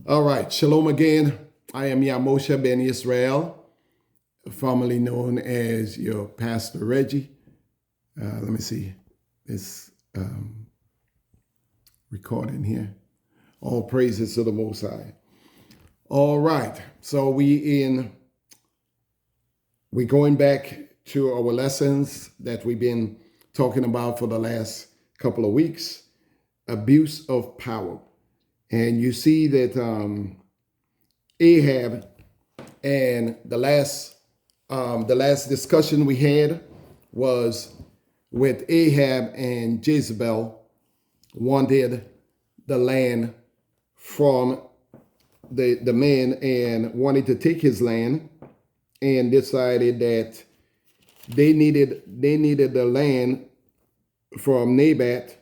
All right, shalom again. I am Yamosha Ben Israel, formerly known as your Pastor Reggie. Let me see this recording here. All praises to the Most High. All right, so we're going back to our lessons that we've been talking about for the last couple of weeks. Abuse of power. And you see that Ahab and the last discussion we had was with Ahab and Jezebel wanted the land from the man and wanted to take his land and decided that they needed the land from Naboth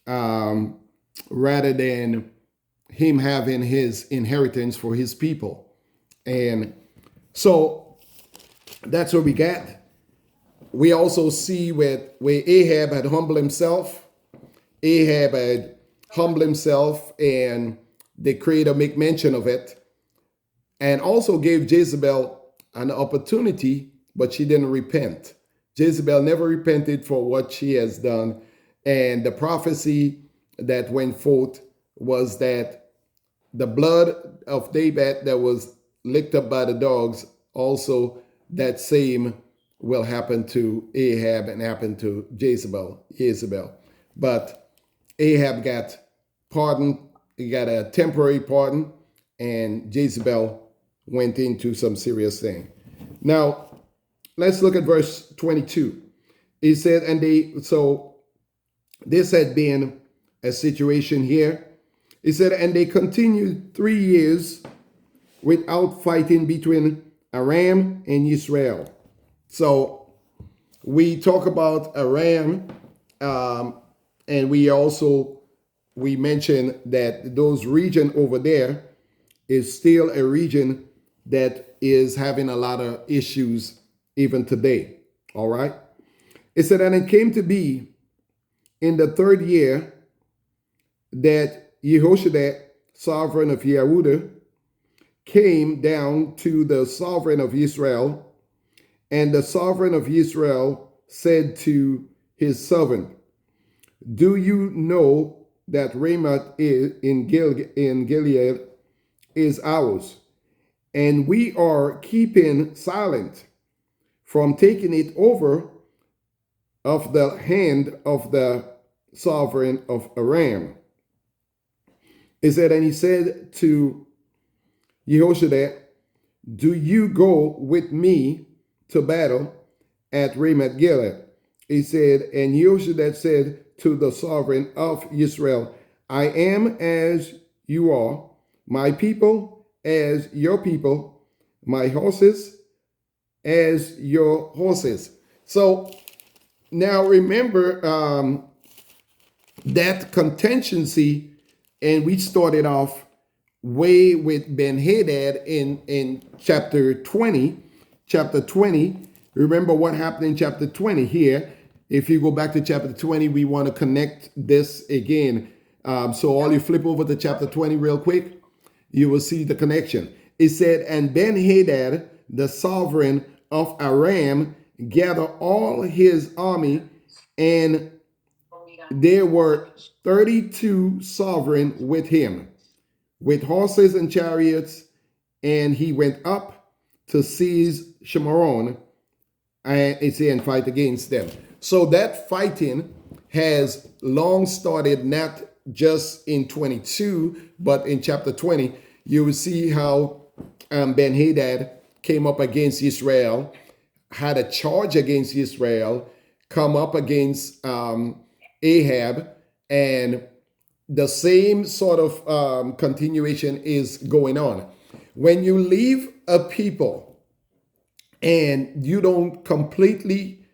rather than him having his inheritance for his people. And so that's what we got. We also see where Ahab had humbled himself. Ahab had humbled himself, and the Creator make mention of it, and also gave Jezebel an opportunity, but she didn't repent. Jezebel never repented for what she has done. And the prophecy that went forth was that the blood of Naboth that was licked up by the dogs, also that same will happen to Ahab and happen to Jezebel. But Ahab got pardoned, he got a temporary pardon, and Jezebel went into some serious thing. Now, let's look at verse 22. He said, so this had been a situation here. He said, and they continued 3 years without fighting between Aram and Israel. So we talk about Aram, and we mentioned that those region over there is still a region that is having a lot of issues even today. All right. It said, and it came to be in the 3rd year that Yehoshaphat, sovereign of Yehudah, came down to the sovereign of Israel, and the sovereign of Israel said to his servant, do you know that Ramoth in Gilead is ours, and we are keeping silent from taking it over of the hand of the sovereign of Aram? It said, and he said to Yehoshaphat, do you go with me to battle at Ramoth Gilead? He said, and Yehoshaphat said to the sovereign of Israel, I am as you are, my people as your people, my horses as your horses. So now remember that contingency. And we started off way with Ben-Hadad in chapter 20. Chapter 20, remember what happened in chapter 20 here. If you go back to chapter 20, we want to connect this again. So all you flip over to chapter 20 real quick, you will see the connection. It said, and Ben-Hadad, the sovereign of Aram, gathered all his army, and there were 32 sovereign with him, with horses and chariots, and he went up to seize Shemaron and fight against them. So that fighting has long started, not just in 22, but in chapter 20. You will see how Ben-Hadad came up against Israel, had a charge against Israel, come up against Ahab, and the same sort of continuation is going on. When you leave a people and you don't completely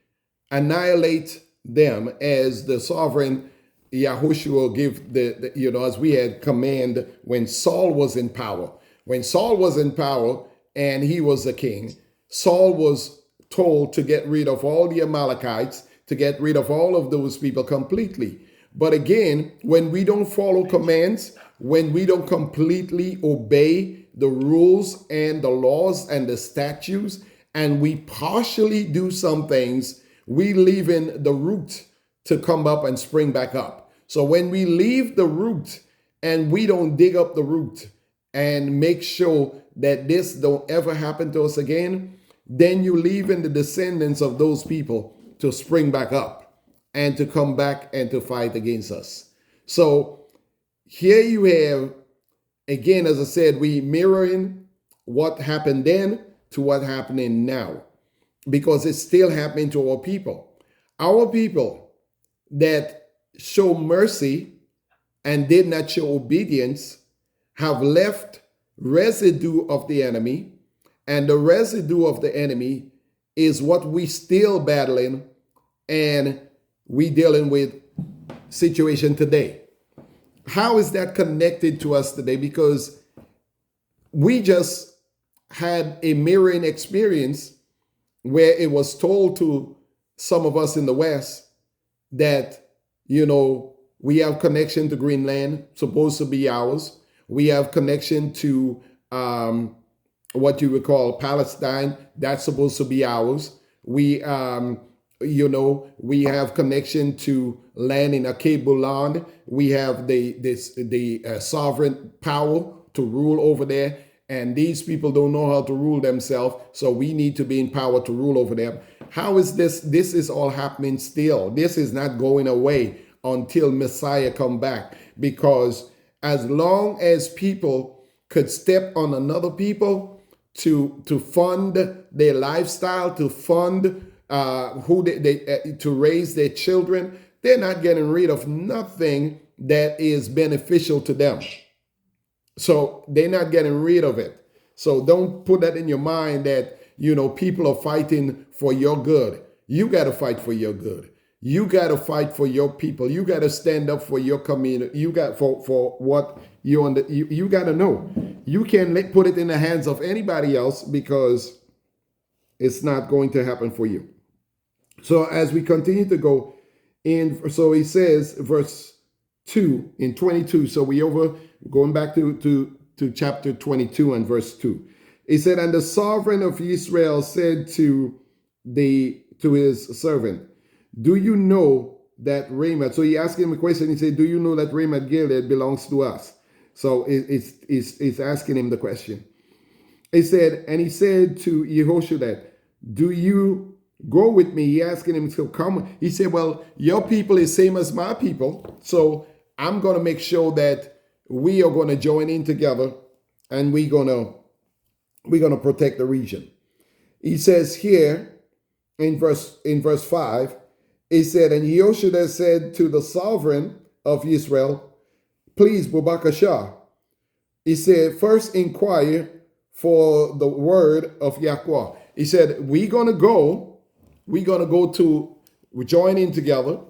annihilate them, as the sovereign Yahushua give as we had command when Saul was in power. When Saul was in power and he was the king, Saul was told to get rid of all the Amalekites, to get rid of all of those people completely. But again, when we don't follow commands, when we don't completely obey the rules and the laws and the statutes, and we partially do some things, we leave in the root to come up and spring back up. So when we leave the root and we don't dig up the root and make sure that this don't ever happen to us again, then you leave in the descendants of those people to spring back up and to come back and to fight against us. So here you have, again, as I said, we mirroring what happened then to what happening now, because it's still happening to our people. Our people that show mercy and did not show obedience have left residue of the enemy, and the residue of the enemy is what we still battling and we dealing with situation today. How is that connected to us today? Because we just had a mirroring experience where it was told to some of us in the West that, we have connection to Greenland, supposed to be ours. We have connection to what you would call Palestine, that's supposed to be ours. We have connection to land in Akebul land. We have the sovereign power to rule over there. And these people don't know how to rule themselves. So we need to be in power to rule over them. How is this? This is all happening still. This is not going away until Messiah come back. Because as long as people could step on another people to fund their lifestyle, to fund to raise their children, they're not getting rid of nothing that is beneficial to them. So they're not getting rid of it. So don't put that in your mind that, people are fighting for your good. You got to fight for your good. You got to fight for your people. You got to stand up for your community. You got for what you got to know. You can't put it in the hands of anybody else, because it's not going to happen for you. So as we continue to go in, so he says, verse 2 in 22. So going back to chapter 22 and verse 2. He said, and the sovereign of Israel said to his servant, do you know that Ramoth? So he asked him a question. He said, do you know that Ramoth Gilead belongs to us? So it's asking him the question. He said to Yehoshaphat, do you go with me? He asking him to come. He said, well, your people is same as my people. So I'm going to make sure that we are going to join in together, and we're going to protect the region. He says here in verse 5, he said, and Yehoshaphat said to the sovereign of Israel, please, Bubakashah. He said, first inquire for the word of Yahweh. He said, we're going to go join in together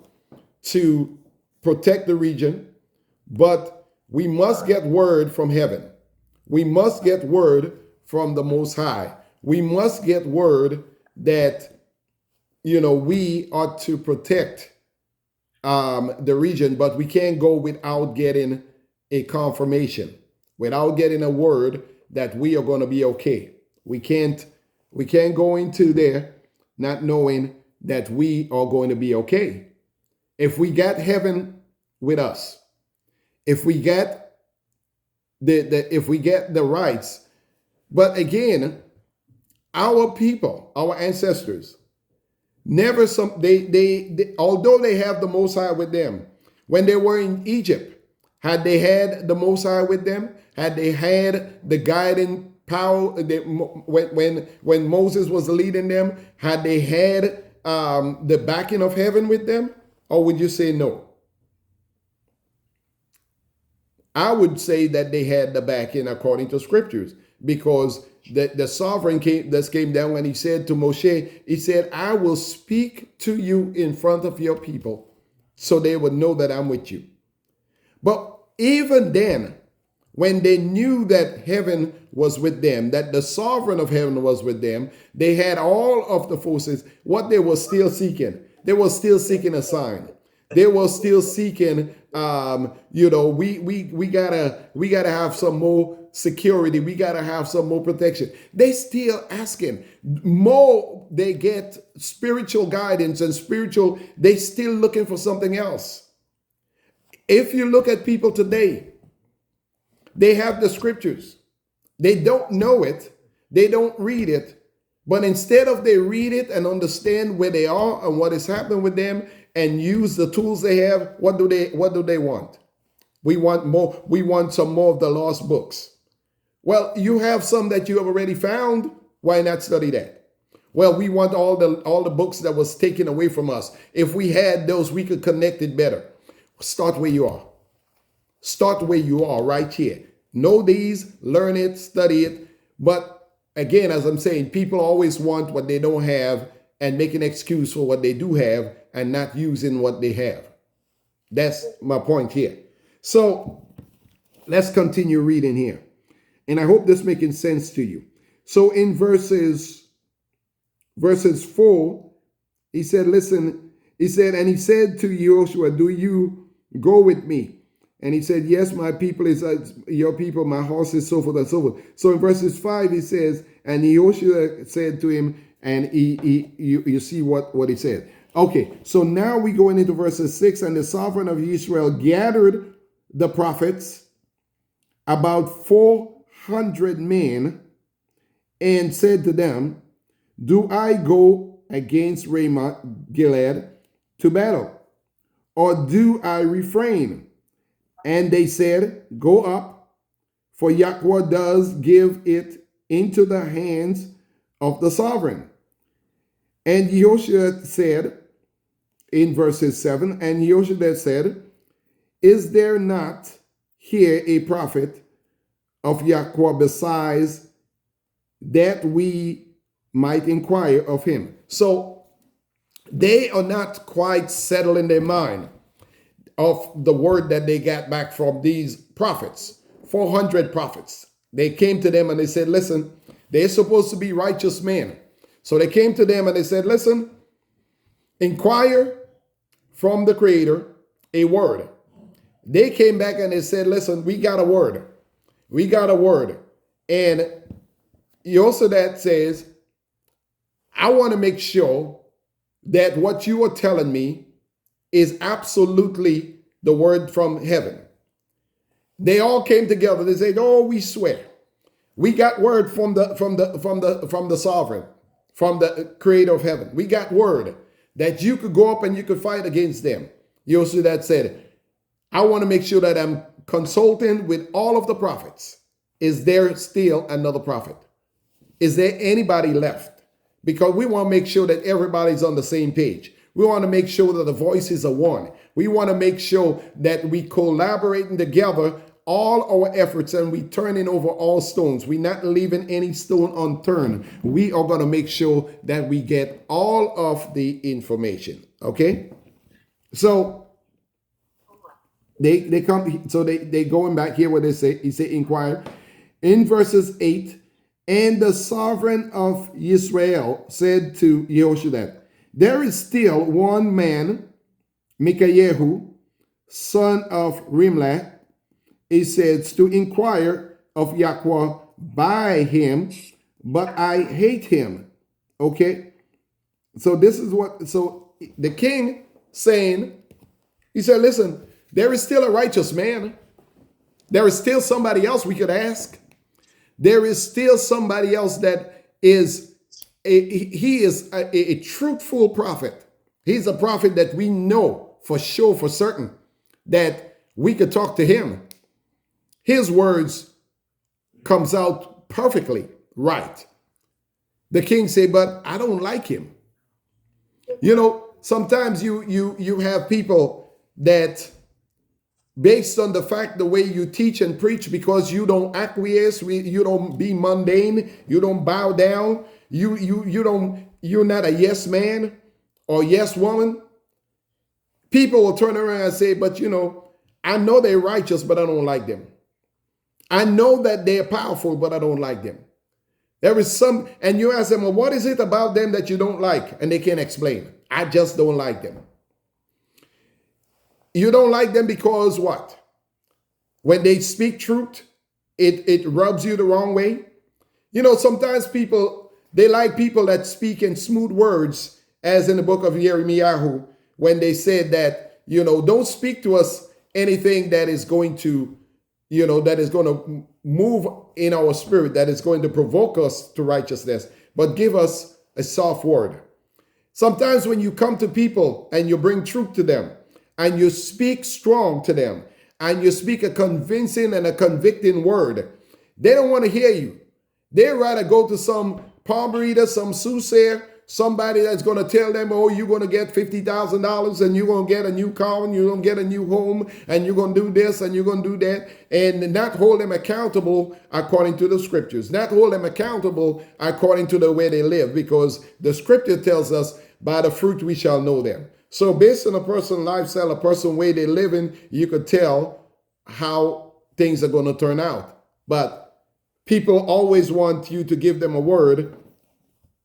to protect the region, but we must get word from heaven. We must get word from the Most High. We must get word that, we ought to protect the region, but we can't go without getting a confirmation, without getting a word that we are going to be okay. We can't go into there not knowing that we are going to be okay. If we get heaven with us, if we get the rights, but again, our people, our ancestors, although they have the Most High with them, when they were in Egypt, had they had the Most High with them, had they had the guiding power, when Moses was leading them, had they had the backing of heaven with them, or would you say no? I would say that they had the backing according to scriptures, because the sovereign came down and he said to Moshe, he said, I will speak to you in front of your people so they would know that I'm with you. But even then, when they knew that heaven was with them, that the sovereign of heaven was with them, they had all of the forces. What they were still seeking, they were still seeking a sign. They were still seeking We gotta have some more security. We gotta have some more protection. They still asking more. They get spiritual guidance and spiritual. They still looking for something else. If you look at people today, they have the scriptures. They don't know it. They don't read it. But instead of they read it and understand where they are and what is happening with them and use the tools they have, what do they want? We want more. We want some more of the lost books. Well, you have some that you have already found. Why not study that? Well, we want all the books that was taken away from us. If we had those, we could connect it better. Start where you are. Start where you are right here. Know these, learn it, study it. But again, as I'm saying, people always want what they don't have and make an excuse for what they do have and not using what they have. That's my point here. So let's continue reading here. And I hope this making sense to you. So in verses 4, he said, listen, he said, and he said to Joshua, do you go with me? And he said, yes, my people is your people, my horses, so forth and so forth. So in verses 5, he says, and Joshua said to him, and you see what he said. Okay, so now we go into verses 6, and the sovereign of Israel gathered the prophets, about 400 men, and said to them, do I go against Ramoth Gilead to battle, or do I refrain? And they said, go up, for Yahweh does give it into the hands of the sovereign. And Joshua said, in verses 7, and Joshua said, is there not here a prophet of Yahweh besides that we might inquire of him? So they are not quite settled in their mind of the word that they got back from these prophets, 400 prophets. They came to them and they said, listen, they're supposed to be righteous men. So they came to them and they said, listen, inquire from the Creator a word. They came back and they said, listen, we got a word. We got a word. And Yosadat says, I want to make sure that what you are telling me is absolutely the word from heaven. They all came together. They said, oh, we swear. We got word from the sovereign, from the creator of heaven. We got word that you could go up and you could fight against them. Yosadat said, I want to make sure that I'm consulting with all of the prophets. Is there still another prophet? Is there anybody left? Because we want to make sure that everybody's on the same page. We want to make sure that the voices are one. We want to make sure that we collaborating together all our efforts and we turning over all stones. We're not leaving any stone unturned. We are going to make sure that we get all of the information. Okay? So they come, so they going back here where they say, he said, inquire. In verses 8, and the sovereign of Israel said to Yehoshua, there is still one man, Mikayehu, son of Rimlah, he says, to inquire of Yahweh by him, but I hate him. Okay? So this is what, so the king saying, he said, listen, there is still a righteous man. There is still somebody else we could ask. There is still somebody else that is a truthful prophet. He's a prophet that we know for sure, for certain, that we could talk to him. His words comes out perfectly right. The king said, but I don't like him. You know, sometimes you have people that, based on the fact the way you teach and preach, because you don't acquiesce, you don't be mundane, you don't bow down, you're not a yes man or yes woman. People will turn around and say, but you know, I know they're righteous, but I don't like them. I know that they're powerful, but I don't like them. There is some, and you ask them, well, what is it about them that you don't like? And they can't explain. I just don't like them. You don't like them because what? When they speak truth, it rubs you the wrong way. You know, sometimes people, they like people that speak in smooth words, as in the book of Jeremiah, when they said that, you know, don't speak to us anything that is going to, you know, that is going to move in our spirit, that is going to provoke us to righteousness, but give us a soft word. Sometimes when you come to people and you bring truth to them and you speak strong to them and you speak a convincing and a convicting word, they don't want to hear you. They'd rather go to some palm reader, some soothsayer, somebody that's going to tell them, oh, you're going to get $50,000 and you're going to get a new car and you're going to get a new home and you're going to do this and you're going to do that, and not hold them accountable according to the scriptures, not hold them accountable according to the way they live, because the scripture tells us by the fruit we shall know them. So based on a person's lifestyle, a person's way they living, you could tell how things are going to turn out. But people always want you to give them a word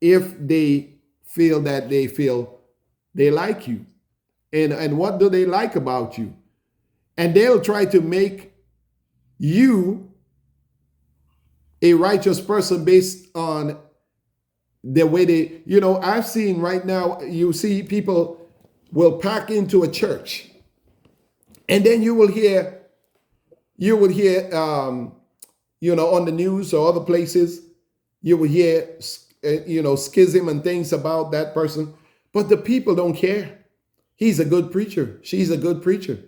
if they feel they like you. And what do they like about you? And they'll try to make you a righteous person based on the way they, you know, I've seen right now, you see people will pack into a church and then you will hear, you know, on the news or other places, you will hear, you know, schism and things about that person, but the people don't care. He's a good preacher. She's a good preacher.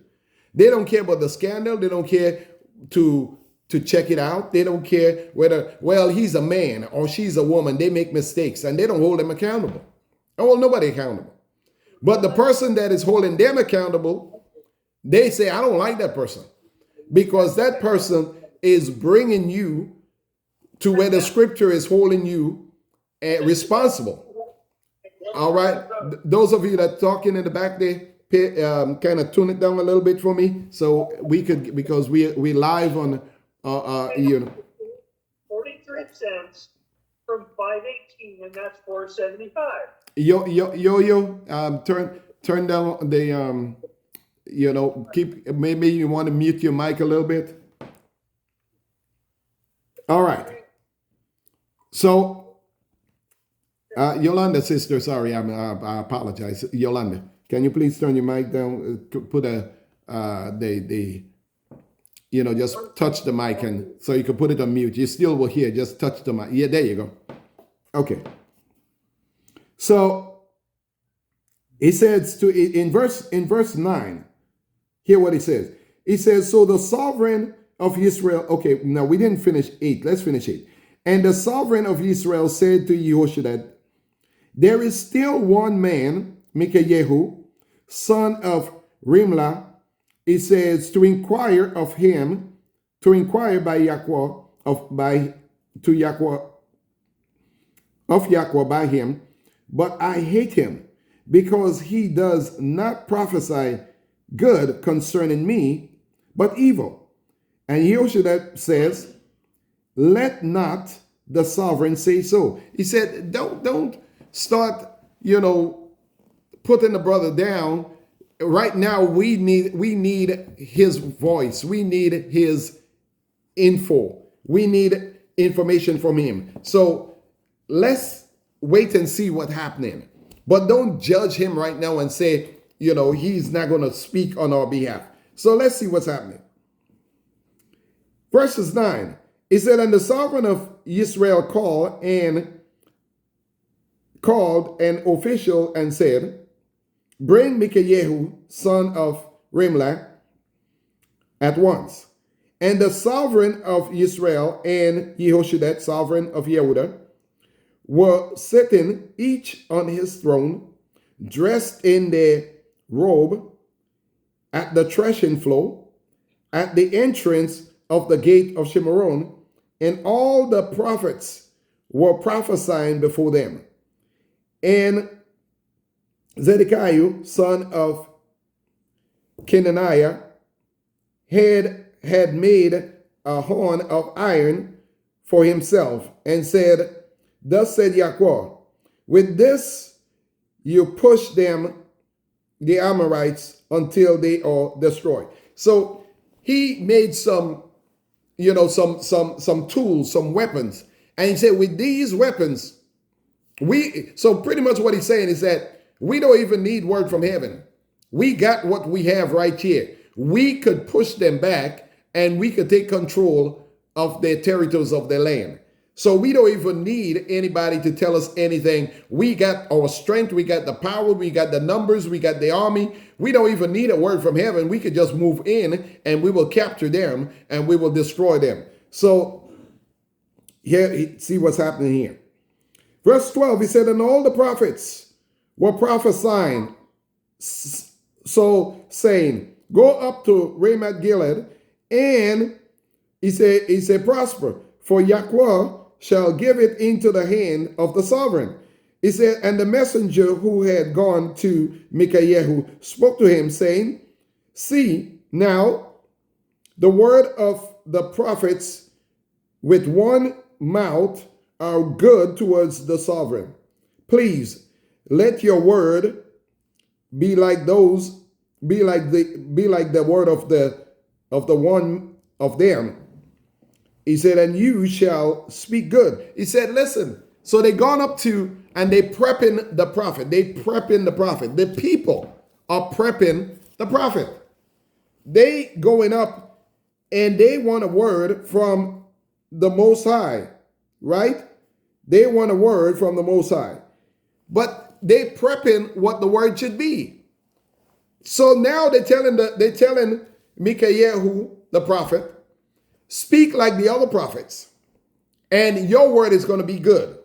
They don't care about the scandal. They don't care to check it out. They don't care whether, well, he's a man or she's a woman. They make mistakes and they don't hold them accountable. I hold nobody accountable. But the person that is holding them accountable, they say, I don't like that person, because that person is bringing you to where the scripture is holding you responsible. All right. Those of you that talking in the back there, kind of tune it down a little bit for me, so we could, because we live on you know, 43 cents from 518, and that's 475. Turn down the you know, keep, maybe you want to mute your mic a little bit. All right. So Yolanda, sister, sorry, I apologize. Yolanda, can you please turn your mic down? Put you know, just touch the mic, and so you can put it on mute. You still will hear. Just touch the mic. Yeah, there you go. Okay. So he says in verse 9. Hear what he says. He says, so the sovereign of Israel. Okay, now we didn't finish 8. Let's finish 8. And the sovereign of Israel said to Yehoshaphat, there is still one man, Mikayehu, son of Rimlah. He says, to inquire by Yahweh by him, but I hate him, because he does not prophesy good concerning me, but evil. And Yehoshaphat says, let not the sovereign say so. He said, don't start, you know, putting the brother down. Right now, we need his voice. We need his info. We need information from him. So let's wait and see what's happening. But don't judge him right now and say, you know, he's not going to speak on our behalf. So let's see what's happening. Verses 9. It said, and the sovereign of Israel called an official and said, bring Mikayehu, son of Rimlah, at once. And the sovereign of Israel and Yehoshaphat, sovereign of Yehudah, were sitting each on his throne, dressed in their robe, at the threshing floor, at the entrance of the gate of Shimeron, and all the prophets were prophesying before them. And Zedekiah, son of Kenaniah, had made a horn of iron for himself, and said, thus said Yahweh, with this you push them the Amorites until they are destroyed. So he made some, some tools, some weapons. And he said, with these weapons, so pretty much what he's saying is that we don't even need word from heaven. We got what we have right here. We could push them back and we could take control of their territories of their land. So we don't even need anybody to tell us anything. We got our strength, we got the power, we got the numbers, we got the army. We don't even need a word from heaven. We could just move in and we will capture them and we will destroy them. So here, see what's happening here. Verse 12, he said, and all the prophets were prophesying, so saying, go up to Ramoth Gilead, and he said, prosper, for Yahweh shall give it into the hand of the sovereign. He said, and the messenger who had gone to Micaiah spoke to him, saying, see, now the word of the prophets with one mouth are good towards the sovereign. Please let your word be like those, be like the word of the one of them. He said, and you shall speak good. He said, listen. So they gone up to, and they prepping the prophet. They prepping the prophet. The people are prepping the prophet. They going up and they want a word from the Most High, right? They want a word from the Most High. But they prepping what the word should be. So now they're telling Micaiah, the prophet, speak like the other prophets, and your word is going to be good.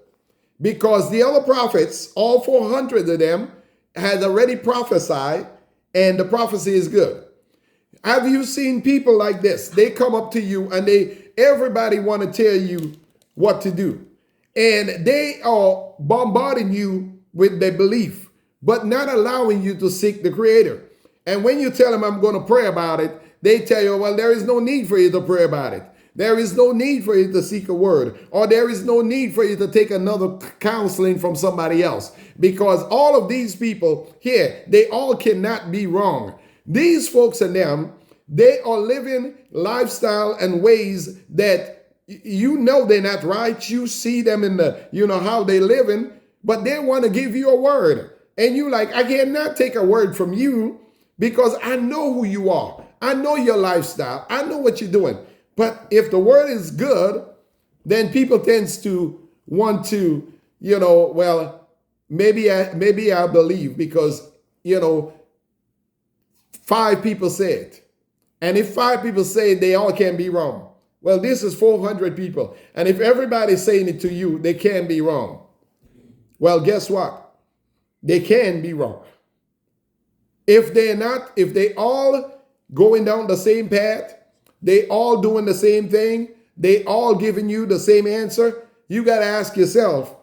Because the other prophets, all 400 of them, had already prophesied, and the prophecy is good. Have you seen people like this? They come up to you and everybody want to tell you what to do. And they are bombarding you with their belief, but not allowing you to seek the Creator. And when you tell them, I'm going to pray about it, they tell you, well, there is no need for you to pray about it. There is no need for you to seek a word, or there is no need for you to take another counseling from somebody else, because all of these people here, they all cannot be wrong. These folks and them, they are living lifestyle and ways that they're not right. You see them in how they living, but they want to give you a word. And you like, I cannot take a word from you because I know who you are. I know your lifestyle. I know what you're doing. But if the word is good, then people tends to want to, well, maybe I believe because, 5 people say it. And if 5 people say it, they all can be wrong. Well, this is 400 people. And if everybody's saying it to you, they can be wrong. Well, guess what? They can be wrong. If they all going down the same path, they all doing the same thing, they all giving you the same answer, you got to ask yourself,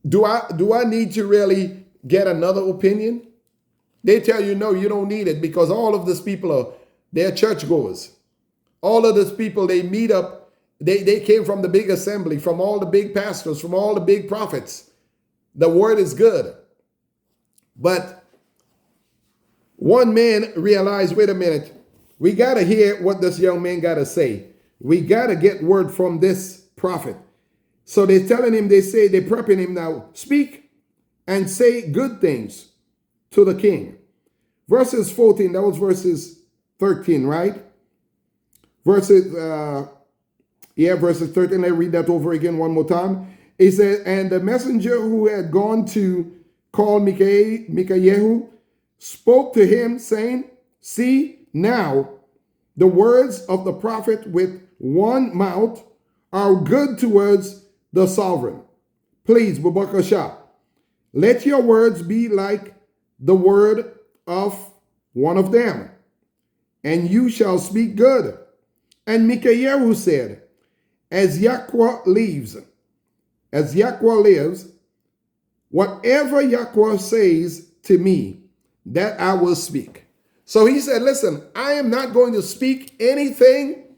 do I need to really get another opinion? They tell you, no, you don't need it, because all of these people they're churchgoers. All of these people, they meet up, they came from the big assembly, from all the big pastors, from all the big prophets. The word is good. But one man realized, wait a minute, we got to hear what this young man got to say. We got to get word from this prophet. So they're telling him, they're prepping him now, speak and say good things to the king. Verses 14, that was verses 13, right? Verses 13, let me read that over again one more time. It said, and the messenger who had gone to call Micaiah spoke to him, saying, see, now the words of the prophet with one mouth are good towards the sovereign. Please, Babakasha, let your words be like the word of one of them, and you shall speak good. And Micaiah said, as Yahweh lives, whatever Yahweh says to me, that I will speak. So he said, listen, I am not going to speak anything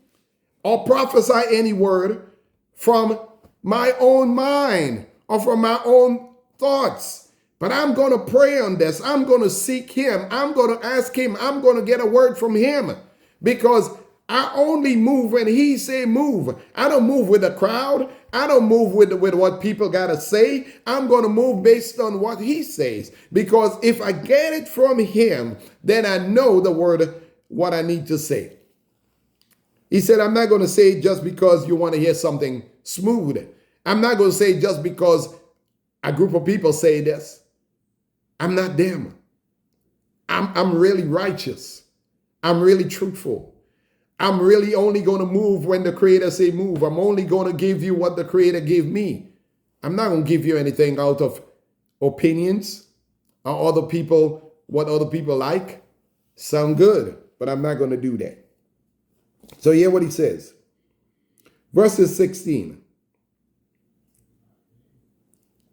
or prophesy any word from my own mind or from my own thoughts, But I'm going to pray on this. I'm going to seek him. I'm going to ask him. I'm going to get a word from him, because I only move when he say move. I don't move with the crowd. I don't move with what people got to say. I'm going to move based on what he says, because if I get it from him, then I know the word, what I need to say. He said, I'm not going to say just because you want to hear something smooth. I'm not going to say just because a group of people say this. I'm not them. I'm really righteous. I'm really truthful. I'm really only going to move when the Creator say move. I'm only going to give you what the Creator gave me. I'm not going to give you anything out of opinions or other people, what other people like. Sound good, but I'm not going to do that. So hear what he says. Verses 16.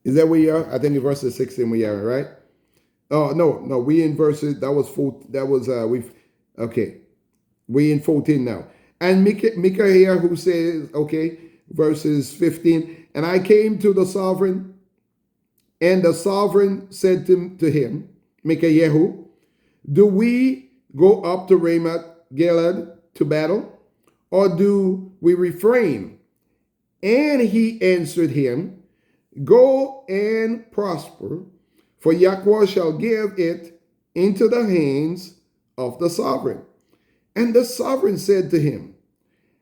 Is that where you are? I think in verses 16 we are, right? Oh, no, we in verses, that was 4, that was, we in 14 now. And Micah here who says, okay, verses 15, and I came to the sovereign, and the sovereign said to him, Micah, do we go up to Ramoth Gilead to battle, or do we refrain? And he answered him, go and prosper, for Yahweh shall give it into the hands of the sovereign. And the sovereign said to him,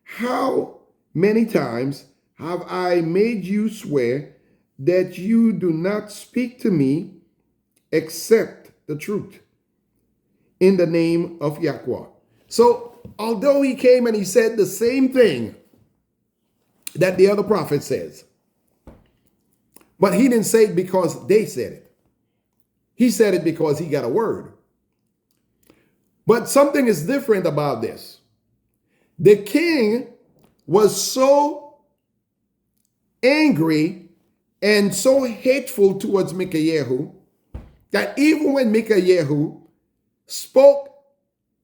how many times have I made you swear that you do not speak to me except the truth in the name of Yahweh? So although he came and he said the same thing that the other prophet says, but he didn't say it because they said it. He said it because he got a word. But something is different about this. The king was so angry and so hateful towards Micaiah that even when Micaiah spoke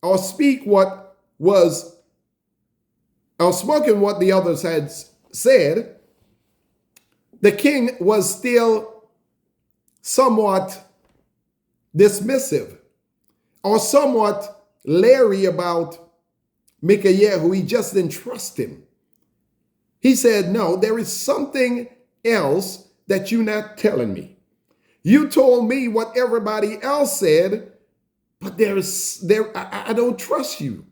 or speak what was, or spoken what the others had said, the king was still somewhat dismissive or somewhat leery about Micaiah. He just didn't trust him. He said, no, there is something else that you're not telling me. You told me what everybody else said, but I don't trust you.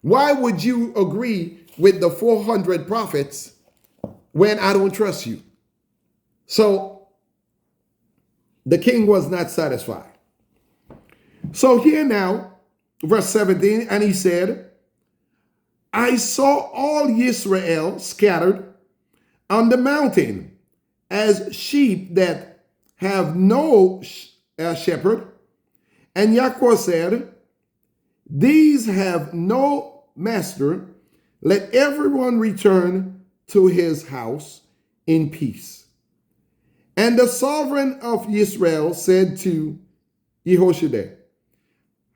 Why would you agree with the 400 prophets when I don't trust you? So the king was not satisfied. So here now, verse 17, and he said, I saw all Israel scattered on the mountain as sheep that have no shepherd. And Yahweh said, these have no master. Let everyone return to his house in peace. And the sovereign of Israel said to Yehoshua,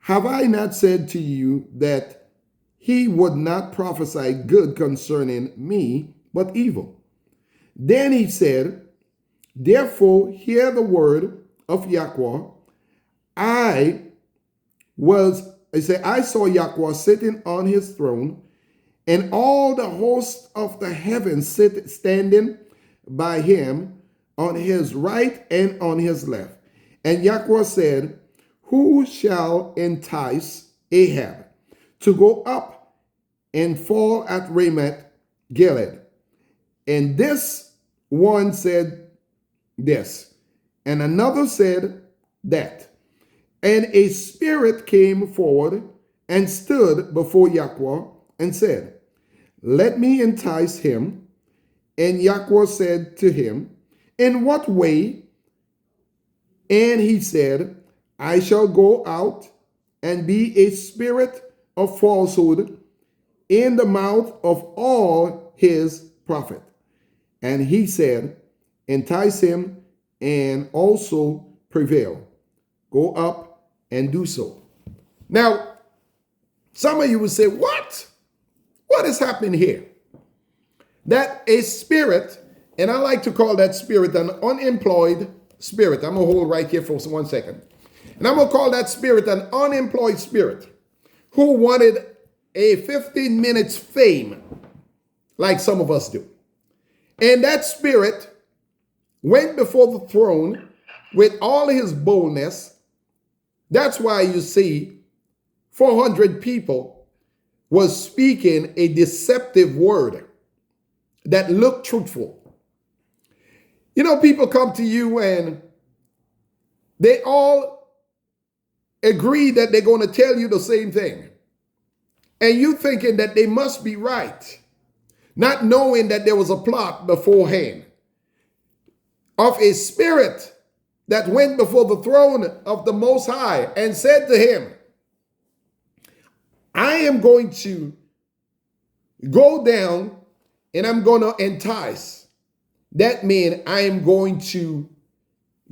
have I not said to you that he would not prophesy good concerning me, but evil? Then he said, therefore hear the word of Yahweh. I saw Yahweh sitting on his throne, and all the hosts of the heavens standing by him on his right and on his left. And Yahweh said, who shall entice Ahab to go up and fall at Ramoth Gilead? And this one said this, and another said that. And a spirit came forward and stood before Yahweh and said, let me entice him. And Yahweh said to him, in what way? And he said, I shall go out and be a spirit of falsehood in the mouth of all his prophets. And he said, entice him and also prevail. Go up and do so. Now, some of you will say, what? What is happening here? That a spirit, and I like to call that spirit an unemployed spirit. I'm going to hold right here for 1 second. And I'm going to call that spirit an unemployed spirit who wanted a 15 minutes fame like some of us do. And that spirit went before the throne with all his boldness. That's why you see 400 people was speaking a deceptive word that looked truthful. You know, people come to you and they all agree that they're going to tell you the same thing. And you thinking that they must be right, not knowing that there was a plot beforehand of a spirit that went before the throne of the Most High and said to him, I am going to go down and I'm going to entice. That means I am going to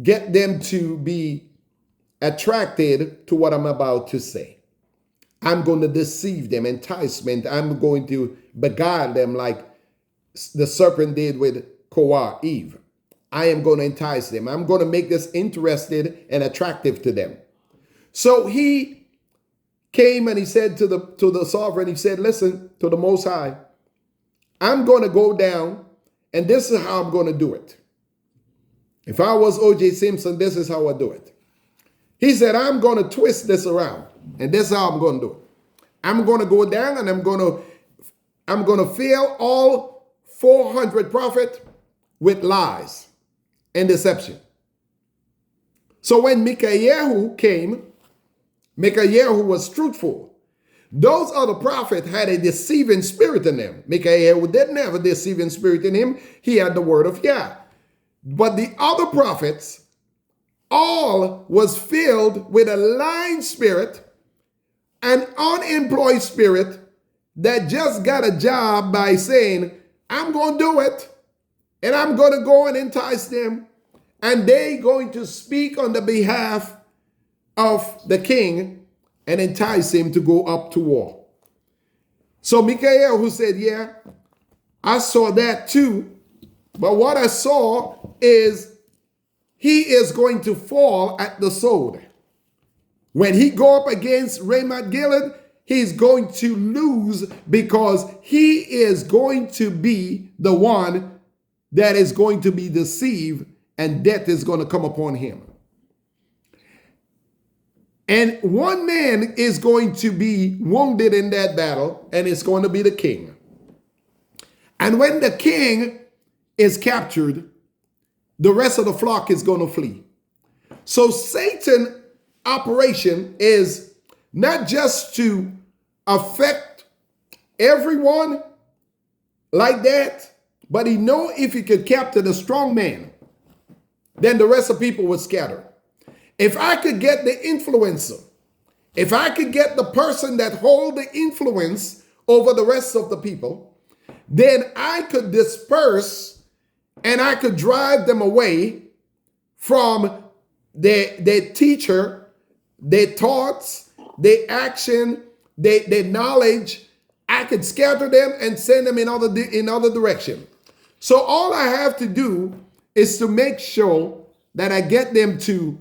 get them to be attracted to what I'm about to say. I'm going to deceive them, enticement. I'm going to beguile them like the serpent did with Eve. I am going to entice them. I'm going to make this interested and attractive to them. So he came and he said to the sovereign, he said, listen, to the Most High, I'm going to go down and this is how I'm going to do it. If I was O.J. Simpson, this is how I do it. He said, I'm going to twist this around and this is how I'm going to do it. I'm going to go down and I'm going to fill all 400 prophets with lies and deception. So when Micaiah came, Micaiah was truthful. Those other prophets had a deceiving spirit in them. Micaiah didn't have a deceiving spirit in him. He had the word of Yah. But the other prophets, all was filled with a lying spirit, an unemployed spirit that just got a job by saying, I'm going to do it. And I'm going to go and entice them. And they going to speak on the behalf of the king and entice him to go up to war. So Micaiah who said, yeah, I saw that too. But what I saw is he is going to fall at the sword. When he go up against Ramoth Gilead, he's going to lose because he is going to be the one that is going to be deceived and death is going to come upon him. And one man is going to be wounded in that battle, and it's going to be the king. And when the king is captured, the rest of the flock is going to flee. So Satan's operation is not just to affect everyone like that, but he know if he could capture the strong man, then the rest of people would scatter. If I could get the influencer, if I could get the person that hold the influence over the rest of the people, then I could disperse and I could drive them away from their teacher, their thoughts, their action, their knowledge. I could scatter them and send them in other direction. So all I have to do is to make sure that I get them to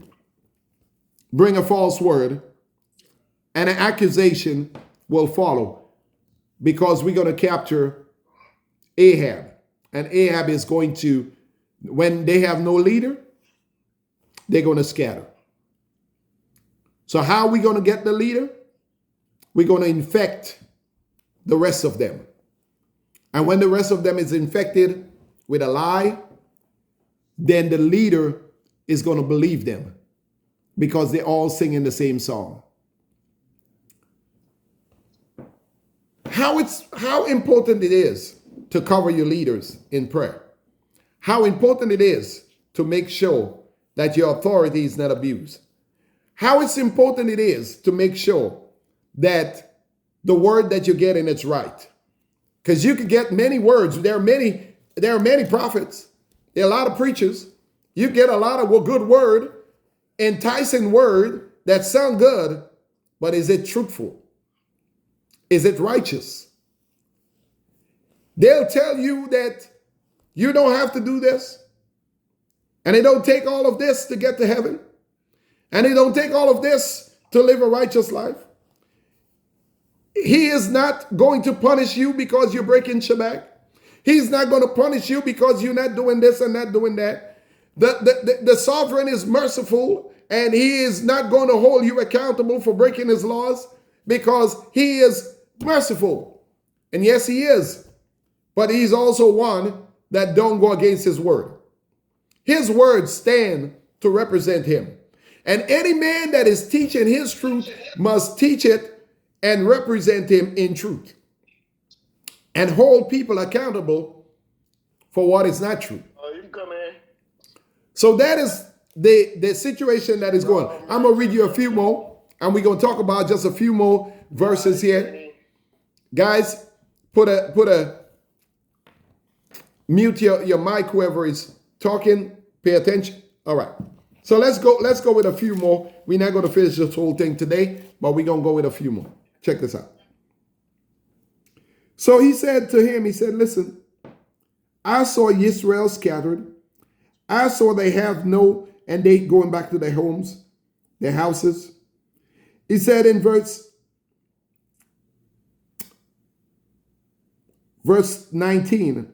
bring a false word, and an accusation will follow because we're going to capture Ahab. And Ahab is going to, when they have no leader, they're going to scatter. So how are we going to get the leader? We're going to infect the rest of them. And when the rest of them is infected with a lie, then the leader is going to believe them, because they're all singing the same song. How important it is to cover your leaders in prayer. How important it is to make sure that your authority is not abused. How it's important it is to make sure that the word that you're getting is right. Because you could get many words. There are many prophets. There are a lot of preachers. You get a lot of good word, enticing word that sound good, but is it truthful? Is it righteous? They'll tell you that you don't have to do this, And it don't take all of this to get to heaven. And it don't take all of this to live a righteous life. He is not going to punish you because you're breaking Shabbat. He's not going to punish you because you're not doing this and not doing that. The sovereign is merciful, and he is not going to hold you accountable for breaking his laws because he is merciful. And yes, he is. But he's also one that don't go against his word. His words stand to represent him. And any man that is teaching his truth must teach it and represent him in truth. And hold people accountable for what is not true. Oh, you can come in. So that is the situation that is going. I'm going to read you a few more, and we're going to talk about just a few more verses here. Guys, put a mute your mic, whoever is talking, pay attention. All right. So let's go with a few more. We're not going to finish this whole thing today, but we're going to go with a few more. Check this out. So he said to him, he said, listen, I saw Israel scattered. I saw they have no, and they going back to their homes, their houses. He said in verse 19,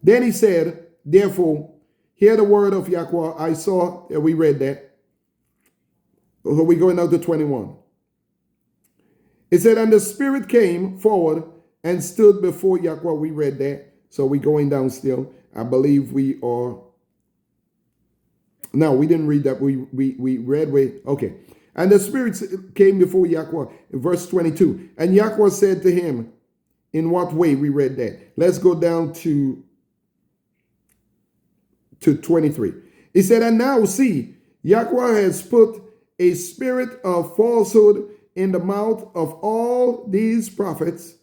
then he said, therefore, hear the word of Yahweh. I saw, we read that. So we're going out to 21. It said, and the Spirit came forward and stood before Yahweh. We read that. So we're going down still. I believe we are. No, we didn't read that. We read okay. And the Spirit came before Yahweh. Verse 22. And Yahweh said to him, in what way? We read that. Let's go down to 23. He said, and now see, Yahweh has put a spirit of falsehood in the mouth of all these prophets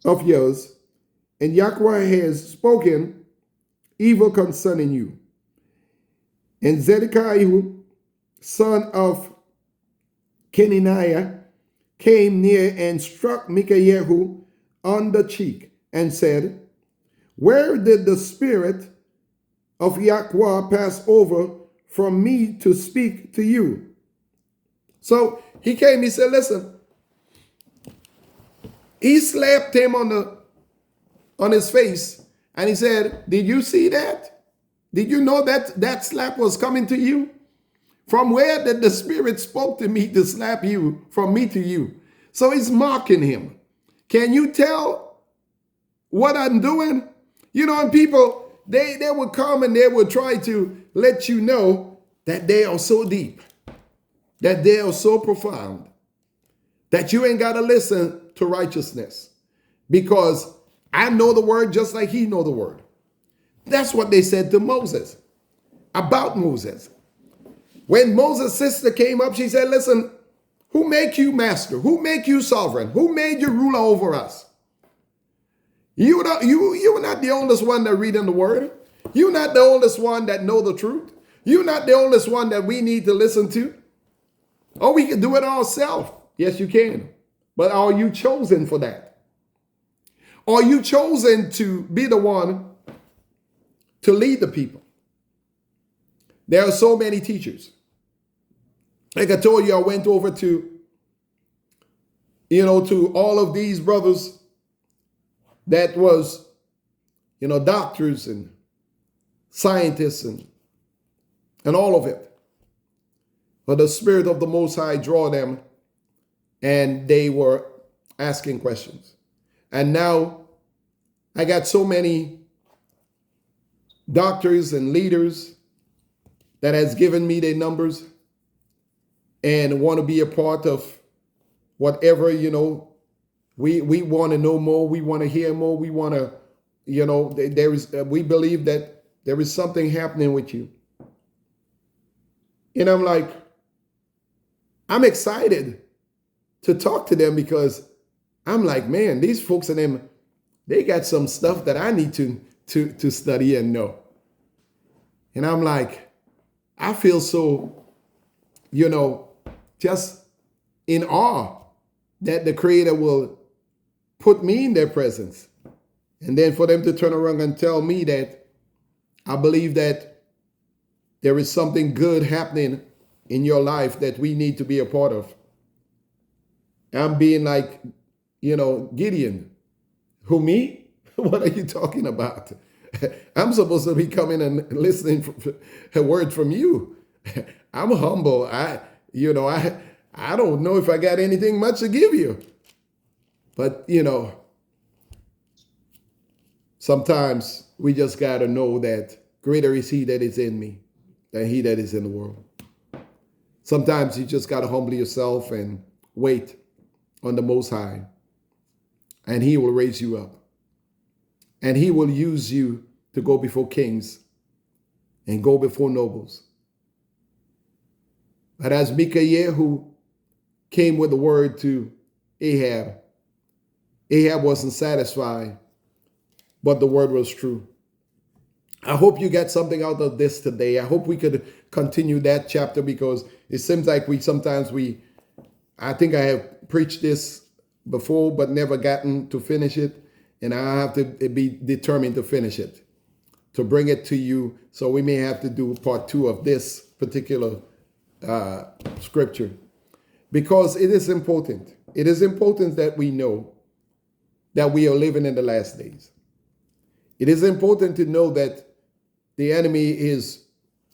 of yours, and Yahweh has spoken evil concerning you. And Zedekiah, son of Kenaniah, came near and struck Micaiah on the cheek and said, where did the spirit of Yahweh pass over from me to speak to you? So he came, he said, listen, he slapped him on his face, and he said, did you see that? Did you know that slap was coming to you? From where did the Spirit spoke to me to slap you from me to you? So he's mocking him. Can you tell what I'm doing? You know, and people, they would come and they would try to let you know that they are so deep, that they are so profound, that you ain't got to listen to righteousness because I know the word just like he know the word. That's what they said to Moses, about Moses. When Moses' sister came up, she said, listen, who make you master? Who make you sovereign? Who made you ruler over us? You were not the oldest one that read in the word. You're not the oldest one that know the truth. You're not the oldest one that we need to listen to. Oh, we can do it ourselves. Yes, you can. But are you chosen for that? Are you chosen to be the one to lead the people? There are so many teachers. Like I told you, I went over to all of these brothers that was, doctors and scientists and all of it. But the Spirit of the Most High draw them, and they were asking questions. And now I got so many doctors and leaders that has given me their numbers and want to be a part of whatever, we want to know more. We want to hear more. We want to, we believe that there is something happening with you. And I'm like, I'm excited to talk to them because I'm like, man, these folks and them, they got some stuff that I need to study and know. And I'm like, I feel so, just in awe that the Creator will put me in their presence. And then for them to turn around and tell me that I believe that there is something good happening in your life that we need to be a part of. I'm being like, Gideon. Who, me? What are you talking about? I'm supposed to be coming and listening for a word from you. I'm humble. I don't know if I got anything much to give you. But, sometimes we just got to know that greater is he that is in me than he that is in the world. Sometimes you just got to humble yourself and wait on the Most High, and he will raise you up. And he will use you to go before kings and go before nobles. But as Micaiah, who came with the word to Ahab, Ahab wasn't satisfied, but the word was true. I hope you get something out of this today. I hope we could continue that chapter, because it seems like I think I have preached this before, but never gotten to finish it. And I have to be determined to finish it, to bring it to you. So we may have to do part 2 of this particular scripture, because it is important. It is important that we know that we are living in the last days. It is important to know that the enemy is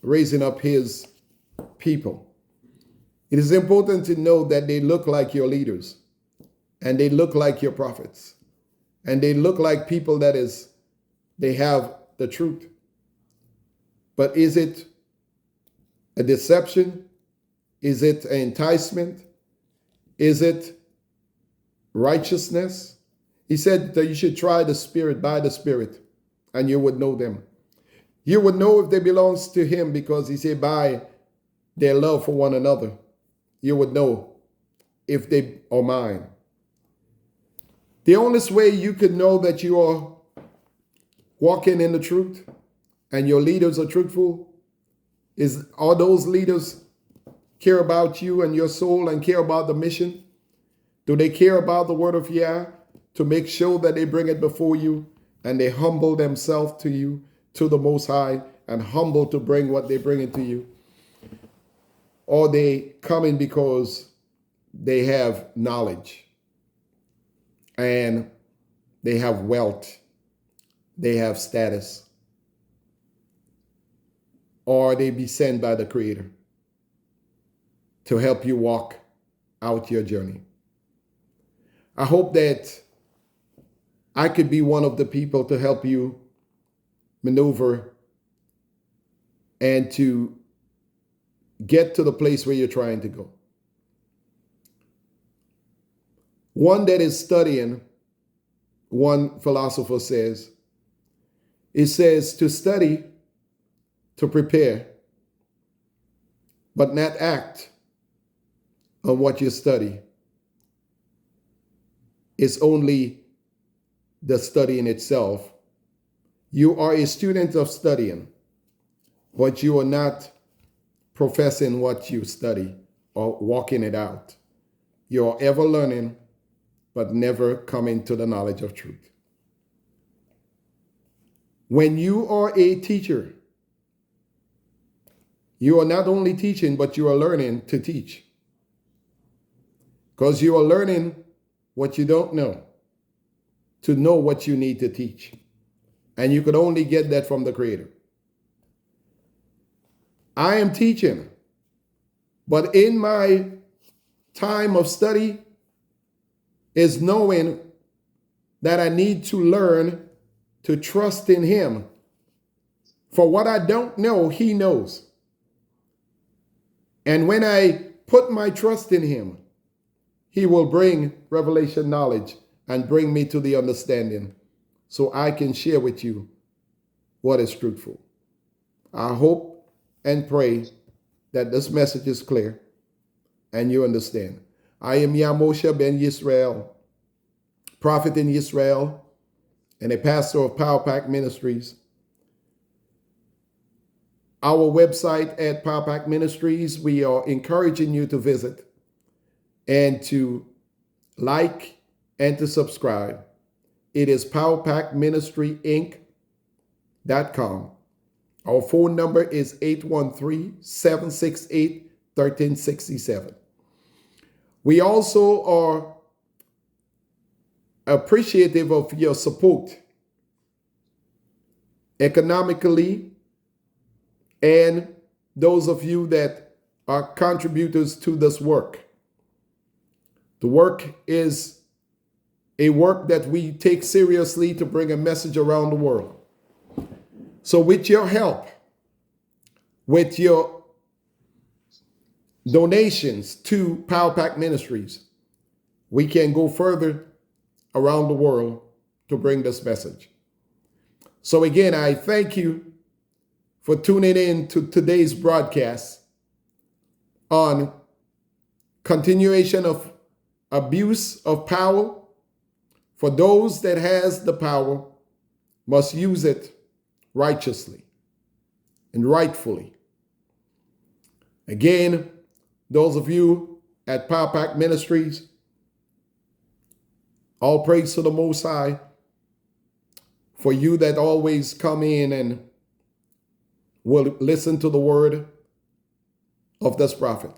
raising up his people. It is important to know that they look like your leaders, and they look like your prophets, and they look like people they have the truth. But is it a deception? Is it an enticement? Is it righteousness? He said that you should try the Spirit by the Spirit, and you would know them. You would know if they belongs to him, because he said by their love for one another, you would know if they are mine. The only way you could know that you are walking in the truth and your leaders are truthful is, are those leaders care about you and your soul and care about the mission? Do they care about the word of Yah, to make sure that they bring it before you and they humble themselves to you, to the Most High, and humble to bring what they bring into you? Or they coming because they have knowledge and they have wealth, they have status, or they be sent by the Creator to help you walk out your journey? I hope that I could be one of the people to help you maneuver and to get to the place where you're trying to go. One that is studying, one philosopher says, it says to study, to prepare, but not act on what you study. It's only the study in itself. You are a student of studying, but you are not professing what you study or walking it out. You are ever learning, but never coming to the knowledge of truth. When you are a teacher, you are not only teaching, but you are learning to teach. Because you are learning what you don't know, to know what you need to teach. And you could only get that from the Creator. I am teaching, but in my time of study is knowing that I need to learn to trust in Him. For what I don't know, He knows. And when I put my trust in Him, He will bring revelation knowledge and bring me to the understanding so I can share with you what is truthful. I hope and pray that this message is clear and you understand. I am Yamosha Ben Yisrael, prophet in Israel and a pastor of Power Pack Ministries. Our website at Power Pack Ministries, we are encouraging you to visit and to like and to subscribe. It is powerpackministryinc.com. Our phone number is 813-768-1367. We also are appreciative of your support economically, and those of you that are contributors to this work. The work is a work that we take seriously to bring a message around the world. So with your help, with your donations to Power Pack Ministries, we can go further around the world to bring this message. So again, I thank you for tuning in to today's broadcast on continuation of abuse of power. For those that has the power must use it righteously and rightfully. Again, those of you at Power Pack Ministries, all praise to the Most High for you that always come in and will listen to the word of this prophet.